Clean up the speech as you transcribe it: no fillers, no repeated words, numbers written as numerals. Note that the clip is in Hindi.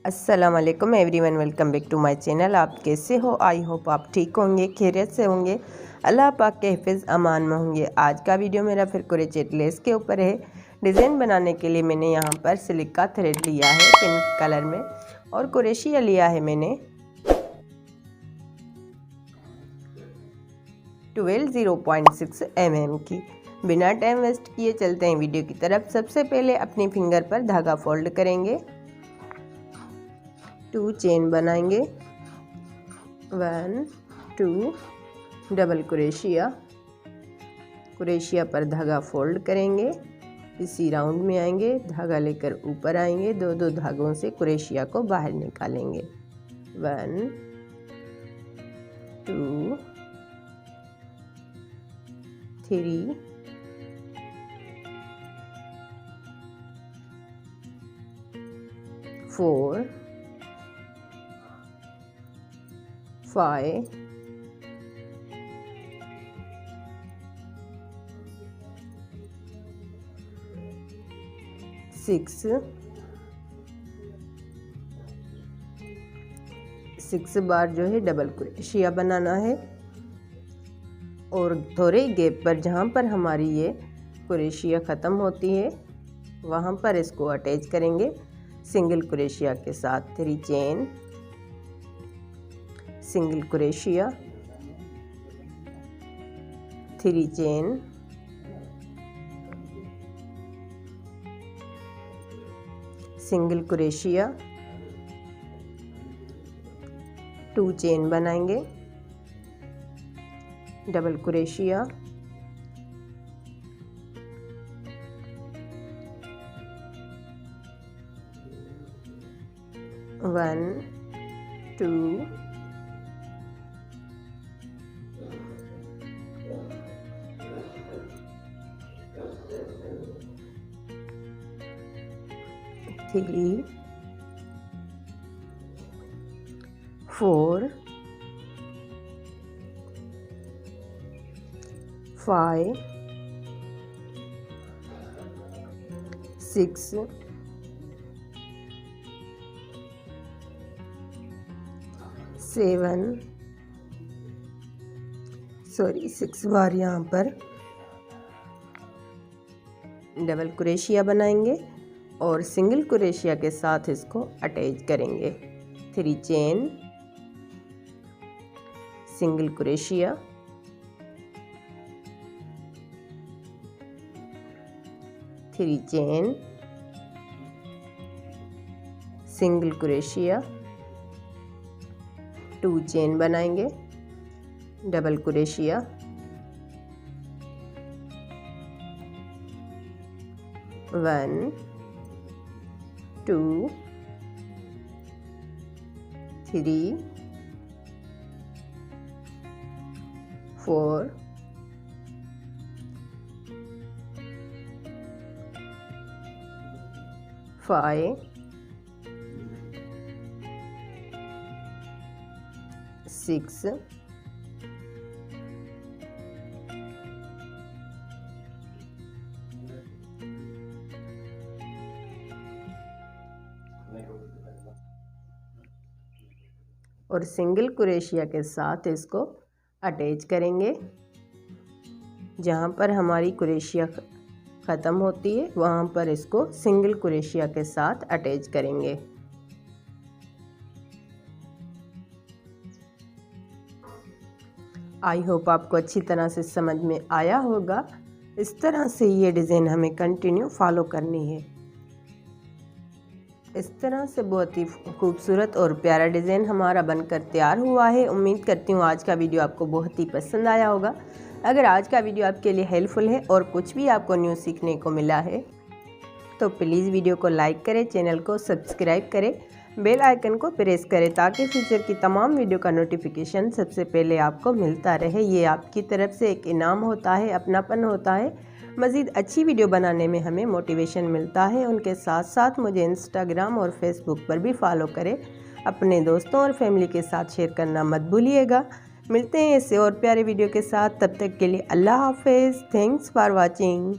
अस्सलाम वालेकुम everyone, welcome back to my channel. आप कैसे हो? आई होप आप ठीक होंगे, खैरियत से होंगे, अल्लाह पाक के हिफ़्ज़ अमान में होंगे। आज का वीडियो मेरा फिर क्रोचेट लेस के ऊपर है। डिज़ाइन बनाने के लिए मैंने यहाँ पर सिलिका थ्रेड लिया है पिंक कलर में और क्रोशिया लिया है मैंने 12.0.6 mm की। बिना टाइम वेस्ट किए चलते हैं वीडियो की तरफ। सबसे पहले अपनी फिंगर पर धागा फोल्ड करेंगे, 2 चेन बनाएंगे, 1 2 डबल क्रोशिया पर धागा फोल्ड करेंगे, इसी राउंड में आएंगे, धागा लेकर ऊपर आएंगे, दो धागों से क्रोशिया को बाहर निकालेंगे, 1 2 3 4 5 6 बार जो है डबल क्रोशिया बनाना है और थोड़े गैप पर जहाँ पर हमारी ये क्रोशिया ख़त्म होती है वहाँ पर इसको अटैच करेंगे सिंगल क्रोशिया के साथ। 3 chain, single crochet, 3 chain, single crochet, 2 chain बनाएंगे, डबल क्रोशिया, 1 2 3 4 5 6 7 6 बार यहाँ पर डबल क्रोशिया बनाएंगे और सिंगल क्रोशिया के साथ इसको अटैच करेंगे। 3 chain, single crochet, 3 chain, single crochet, 2 chain बनाएंगे, डबल क्रोशिया, 1 2 3 4 5 6 और सिंगल क्रोशिया के साथ इसको अटैच करेंगे। जहाँ पर हमारी क्रोशिया ख़त्म होती है वहाँ पर इसको सिंगल क्रोशिया के साथ अटैच करेंगे। आई होप आपको अच्छी तरह से समझ में आया होगा। इस तरह से ये डिज़ाइन हमें कंटिन्यू फॉलो करनी है। इस तरह से बहुत ही खूबसूरत और प्यारा डिज़ाइन हमारा बनकर तैयार हुआ है। उम्मीद करती हूँ आज का वीडियो आपको बहुत ही पसंद आया होगा। अगर आज का वीडियो आपके लिए हेल्पफुल है और कुछ भी आपको न्यू सीखने को मिला है तो प्लीज़ वीडियो को लाइक करें, चैनल को सब्सक्राइब करें, बेल आइकन को प्रेस करें ताकि फ्यूचर की तमाम वीडियो का नोटिफिकेशन सबसे पहले आपको मिलता रहे। ये आपकी तरफ से एक इनाम होता है, अपनापन होता है। मज़ीद अच्छी वीडियो बनाने में हमें मोटिवेशन मिलता है। उनके साथ साथ मुझे इंस्टाग्राम और फेसबुक पर भी फॉलो करें। अपने दोस्तों और फैमिली के साथ शेयर करना मत भूलिएगा। मिलते हैं ऐसे और प्यारे वीडियो के साथ, तब तक के लिए अल्लाह हाफिज़। Thanks for watching.